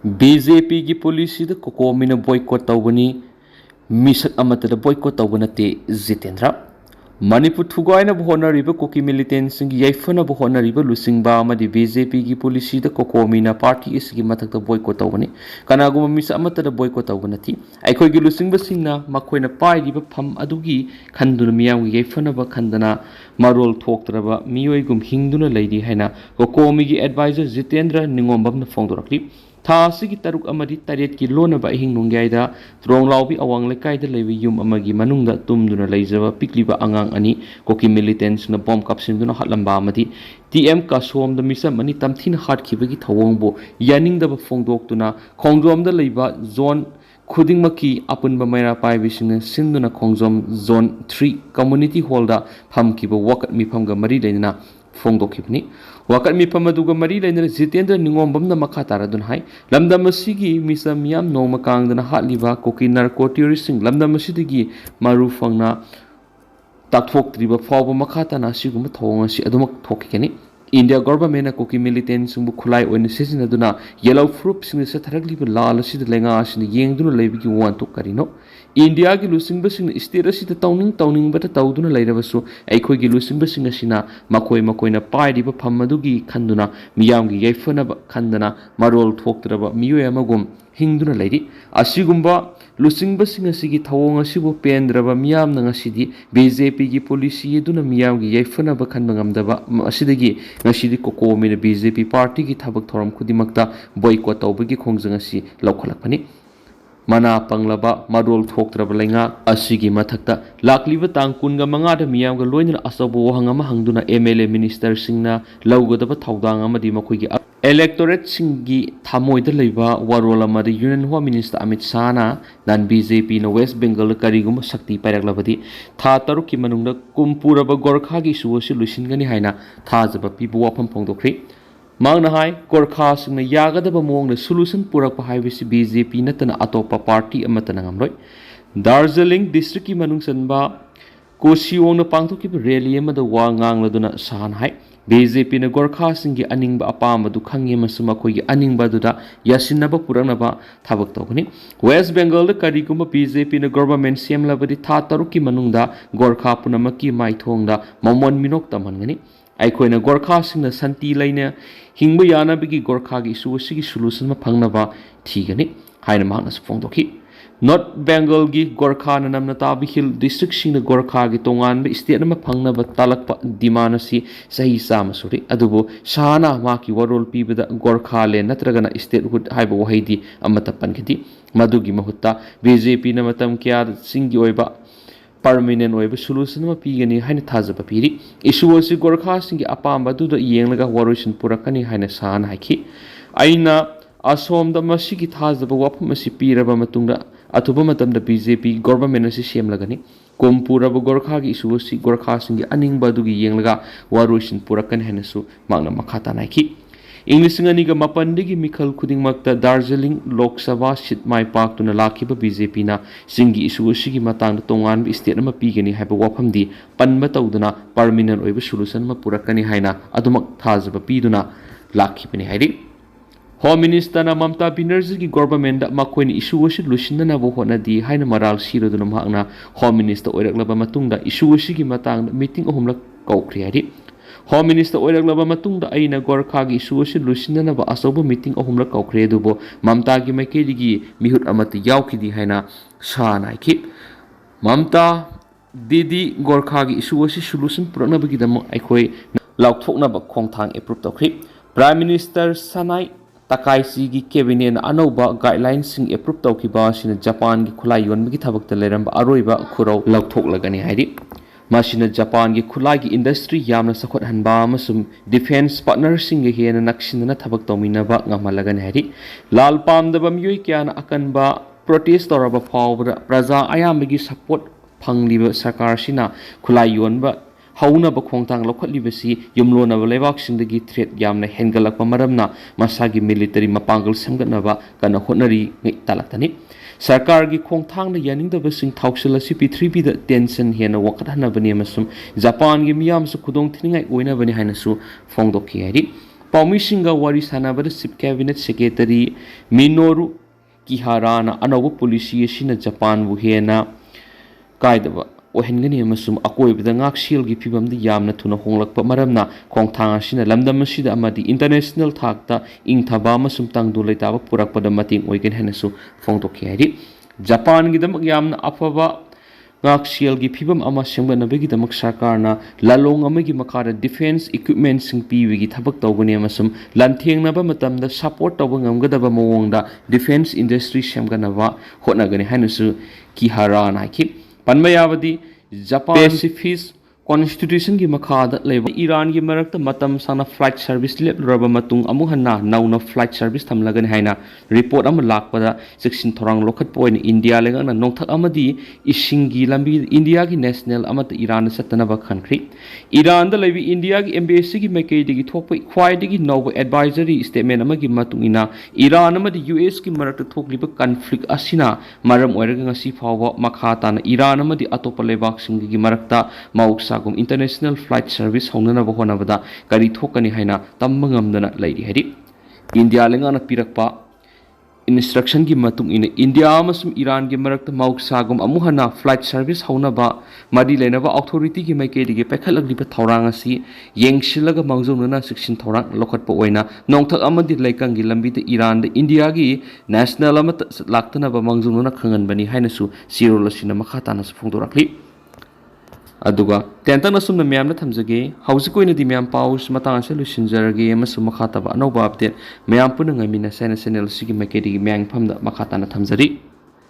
BJP की policy da kokomi na boycott tawbani mishak amata boycott tawbanate Jitendra Manipur thugaina bhonariba koki militants sing yaifana bhonariba lusingba amadi BJP की policy da kokomi na party isgi mathakta boycott tawbani kanaguma mishak amata da boycott tawbanati aikoi gi lusingba singna makoina pairiba pham adugi khanduna miyam gi yaifana ba khandana marol thoktraba miyoigum hingduna leidi haina kokomi gi advisor Jitendra ningombam na phongdorakli Thasi ki taruk amadi taret ki lona ba hing nungyaida trong laubi awang lekai da lewi yum amagi manungda tumduna leijaba pikliba angang ani koki militants na bomb kapsimduna hatlamba amadi TM ka som da misa mani tamthin hat khibagi thawongbo yaning da ba phongdoktuna khongjom da leiba zone Khuding maki apun ba maira pai bising sinduna khongjom zone 3 community hall da pham kiba wakat mi pham ga mari leina phongdokibni wakat mi pamaduga mari leina Jitendra ningombam na makha taradun hai lamdam asigi misa miyam noma kangdana hatliba koki narco terroristing lamdam asidigi maru fangna takthok triba fawba makha tana siguma thawang asi adumak thokikani India government na koki militants sumbu khulai oina sisinaduna yellow fruit sing sa tharagliba lal asid lenga asin yengduna leibigi wan to karino India ki lusingba sing state asida tawning bata tawduna leirabasu aikhoi gi lusingba sing asina makoina pairiba phamadugi khanduna miyam gi yaifana khandana marol thoktraba miyoy amagum hingduna leiri asigumba lusingba sing asigi thawong asibu pendraba miyam na ngasidi BJP gi policy eduna miyam gi yaifana ba khanba ngamdaba asidagi ngasidi kokomi na BJP party gi thabak thoram khudimakta boycott tawbagi khongjang asi laukhalakpani mana panglaba marol thoktraba lenga asigi mathakta lakliba tang kunga manga da miyam ga loina asobo wahangama hangduna MLA minister singna lawgodaba thawdang amadi makhoi gi electorate singi thamoi da leiba warola mari union home minister Amit Shah na dan BJP na West Bengal karigum Sakti pairak labadi tha taruk ki manungda kumpuraba gorkha gi suosi lusingani haina tha jaba pibu wafam phongdokri Mangna hai Gorkha singna yagadaba mongna solution purakpa haibisi BJP natana atopa party amatana ngamroi Darjeeling district ki manung sanba Kosiong na pangthokiba rally amada wa ngangladuna sahan hai BJP na Gorkha singi aningba apama du khangye masuma khoi aningba duda yasinaba puranaba thabak tawgani West Bengal da kariguma BJP na government semlabadi tha taruki manungda Gorkha punamaki maithongda mamon minok tamangani Aikoina Gorkha singna santi laina hingba yana bigi Gorkha gi issue sigi solution ma phangnaba thigani haina mahna phongdoki North Bengal gi Gorkha na namna tabi hill district singna Gorkha gi tongan ba state ma phangnaba talakpa dimana si sahi sama suri adubo sana ma ki warol pibada Gorkha le natragana statehood haiba wahidi amata pankidi madugi mahutta BJP na matam kya singi oiba permanent oiba solution ma pigani haina thajaba piri issue si Gorkha singi apamba du da yenglaga waroisin purakani haina san haiki aina asom da masigi thajaba wapam asi piraba matungda atuba matamda BJP government asi semlagani kompuraba Gorkha gi issue si Gorkha singi aningba du gi yenglaga waroisin purakani haina su magna makhata naiki English nganiga mapandigi mikhal khudingmakta Darjeeling Lok Sabha sit mai pak tuna lakhiba BJP na singi issue sigi matang tongan bi state ma pigani haiba wafamdi panba tawduna permanent oiba solution ma purakani haina adumak thajaba piduna lakhibani hairi Home Minister na Mamta Banerjee gi government da makoini issue si lusinna bo hona di haina maral siroduna mahna Home Minister oiraklaba matungda issue sigi matang meeting ohumla kaukri hairi Home Minister oiraklaba matungda aina Gorkha gi issue si lusinna ba asobo meeting ohumla kaukre dubo Mamta gi maikeli gi mihut amati yaukidi haina sanaiki Mamta Didi Gorkha gi issue si solution purakna bagi damo aikoi laukthokna ba khongthang approve tokri Prime Minister Sanai Takaisi gi cabinet anauba guidelines sing approve tawkiba sina Japan gi khulai yonbagi thabakta leramba aroiba khurau laukhoklagani hairi Masina Japan gi khulai gi industry yamna sakhot hanba amasum defense partners sing gi hena naksinna thabak tawminaba ngamalagani hairi lal pamdaba miyoi kyana akanba protest toraba fawbra praja ayambagi support phangliba sarkar sina khulai yonba hauna ba khongtang lokhatlibasi yumlona lebak singdagi threat yamna hengalakpa maramna masagi military mapangal samgatnaba kana hotnari ngai talaktani sarkar gi khongthang na yaningdaba sing thausilasi P3B da tension hena wakathanabani amasum Japan gi miyam su khudong thiningai oina bani haina su phongdokhi hari ꯄꯥꯎꯃꯤꯁꯤꯡꯒ ꯋꯥꯔꯤ ꯁꯥꯟꯅꯕꯗ chip cabinet secretary ꯃꯤꯅꯣꯔꯨ ꯀꯤꯍꯥꯔꯥꯅ ꯑꯅꯧꯕ policy ꯑꯁꯤꯅ ꯖꯄꯥꯟꯕꯨ ꯍꯦꯟꯅ ꯀꯥꯏꯗꯕ ꯑꯣꯏꯍꯟꯒꯅꯤ ꯑꯃꯁꯨꯡ ꯑꯀꯣꯏꯕꯗ ꯉꯥꯛꯁꯦꯜꯒꯤ ꯐꯤꯕꯝꯗ ꯌꯥꯝꯅ ꯊꯨꯅ ꯍꯣꯡꯂꯛꯄ ꯃꯔꯝꯅ ꯈꯣꯡꯊꯥꯡ ꯑꯁꯤꯅ ꯂꯝꯗꯝ ꯑꯁꯤꯗ ꯑꯃꯗꯤ ꯏꯟꯇꯔꯅꯦꯁꯅꯦꯜ ꯊꯥꯛꯇ ꯏꯪꯊꯕ ꯑꯃꯁꯨꯡ ꯇꯪꯗꯨ ꯂꯩꯇꯥꯕ ꯄꯨꯔꯛꯄꯗ ꯃꯇꯦꯡ ꯑꯣꯏꯒꯅꯤ ꯍꯥꯏꯅꯁꯨ ꯐꯣꯡꯗꯣꯛꯈꯤ ꯍꯥꯏꯔꯤ ꯖꯄꯥꯟꯒꯤꯗꯃꯛ ꯌꯥꯝꯅ ꯑꯐꯕ ꯉꯥꯛꯁꯦꯜꯒꯤ ꯐꯤꯕꯝ ꯑꯃ ꯁꯦꯝꯒꯠꯅꯕꯒꯤꯗꯃꯛ ꯁꯔꯀꯥꯔꯅ ꯂꯂꯣꯡ ꯑꯃꯒꯤ ꯃꯈꯥꯗ ꯗꯤꯐꯦꯟꯁ ꯏꯀ꯭ꯋꯤꯞꯃꯦꯟꯠꯁꯤꯡ ꯄꯤꯕꯒꯤ ꯊꯕꯛ ꯇꯧꯒꯅꯤ ꯑꯃꯁꯨꯡ ꯂꯥꯟꯊꯦꯡꯅꯕ ꯃꯇꯝꯗ ꯁꯄꯣꯔꯠ ꯇꯧꯕ ꯉꯝꯒꯗꯕ ꯃꯑꯣꯡꯗ ꯗꯤꯐꯦꯟꯁ ꯏꯟꯗꯁꯇ꯭ꯔꯤ ꯁꯦꯝꯒꯠꯅꯕ ꯍꯣꯠꯅꯒꯅꯤ ꯍꯥꯏꯅꯁꯨ ꯀꯤꯍꯥꯔꯥꯅ ꯍꯥꯏꯈꯤ ꯄꯟꯕ ꯌꯥꯕꯗꯤ ꯖꯄꯥꯟ ꯄꯦꯁꯤꯐꯤꯁ ꯀꯣꯟꯁꯇꯤꯇ꯭ꯌꯨꯁꯟꯒꯤ ꯃꯈꯥꯗ ꯂꯩꯕ ꯏꯔꯥꯟꯒꯤ ꯃꯔꯛꯇ ꯃꯇꯝ ꯁꯥꯡꯅ ꯐ꯭ꯂꯥꯏꯠ ꯁꯔꯚꯤꯁ ꯂꯦꯞꯂꯨꯔꯕ ꯃꯇꯨꯡ ꯑꯃꯨꯛ ꯍꯟꯅ ꯅꯧꯅ ꯐ꯭ꯂꯥꯏꯠ ꯁꯔꯚꯤꯁ ꯊꯝꯂꯒꯅꯤ ꯍꯥꯏꯅ ꯔꯤꯄꯣꯔꯠ ꯑꯃ ꯂꯥꯛꯄꯗ ꯆꯦꯛꯁꯤꯟ ꯊꯧꯔꯥꯡ ꯂꯧꯈꯠꯄ ꯑꯣꯏꯅ ꯏꯟꯗꯤꯌꯥ ꯂꯩꯉꯥꯛꯅ ꯅꯣꯡꯊꯛ ꯑꯃꯗꯤ ꯏꯁꯤꯡꯒꯤ ꯂꯝꯕꯤꯗ ꯏꯟꯗꯤꯌꯥꯒꯤ ꯅꯦꯁꯅꯦꯜ ꯑꯃꯠꯇ ꯏꯔꯥꯟꯗ ꯆꯠꯇꯅꯕ ꯈꯟꯈ꯭ꯔꯤ ꯏꯔꯥꯟꯗ ꯂꯩꯕ ꯏꯟꯗꯤꯌꯥꯒꯤ ꯑꯦꯝꯕꯦꯁꯤꯒꯤ ꯃꯥꯏꯀꯩꯗꯒꯤ ꯊꯣꯛꯄ ꯈ꯭ꯋꯥꯏꯗꯒꯤ ꯅꯧꯕ ꯑꯦꯗꯚꯥꯏꯖꯔꯤ ꯁ꯭ꯇꯦꯠꯃꯦꯟꯠ ꯑꯃꯒꯤ ꯃꯇꯨꯡ ꯏꯟꯅ ꯏꯔꯥꯟ ꯑꯃꯗꯤ ꯌꯨꯑꯦꯁꯀꯤ ꯃꯔꯛꯇ ꯊꯣꯛꯂꯤꯕ ꯀꯟꯐ꯭ꯂꯤꯛ ꯑꯁꯤꯅ ꯃꯔꯝ ꯑꯣꯏꯔꯒ ꯉꯁꯤ ꯐꯥꯎꯕ ꯃꯈꯥ ꯇꯥꯅ ꯏꯔꯥꯟ ꯑꯃꯗꯤ ꯑꯇꯣꯞꯄ ꯂꯩꯕꯥꯛꯁꯤꯡꯒꯤ ꯃꯔꯛꯇ ꯃꯍꯧꯁꯥꯒꯨꯝ ꯏꯟꯇꯔꯅꯦꯁꯅꯦꯜ ꯐ꯭ꯂꯥꯏꯠ ꯁꯔꯚꯤꯁ ꯍꯧꯅꯅꯕ ꯍꯣꯠꯅꯕꯗ ꯀꯔꯤ ꯊꯣꯛꯀꯅꯤ ꯍꯥꯏꯅ ꯇꯝꯕ ꯉꯝꯗꯅ ꯂꯩꯔꯤ ꯍꯥꯏꯔꯤ ꯏꯟꯗꯤꯌꯥ ꯂꯩꯉꯥꯛꯅ ꯄꯤꯔꯛꯄ instruction matung ina India amasung Iran gi marakta mausagum amu hana flight service haunaba mari lenaba authority gi maike digi pekhalagriba thaurang asi yengsilaga mangzununa section thaurang lokhatpa oina nongthak amadi laikang gi lambi de Iran de India gi national amat laktana ba mangzununa khangan bani hainasu sirol asina makhatana su phongdorakli aduga tentang nasum na miyam na thamjage hausiko ina di miyam paus matang ase lusinjarage amasu makhataba anoba update miyam punang amina sena channel sigi maike digi miyang phamda makhatana thamjari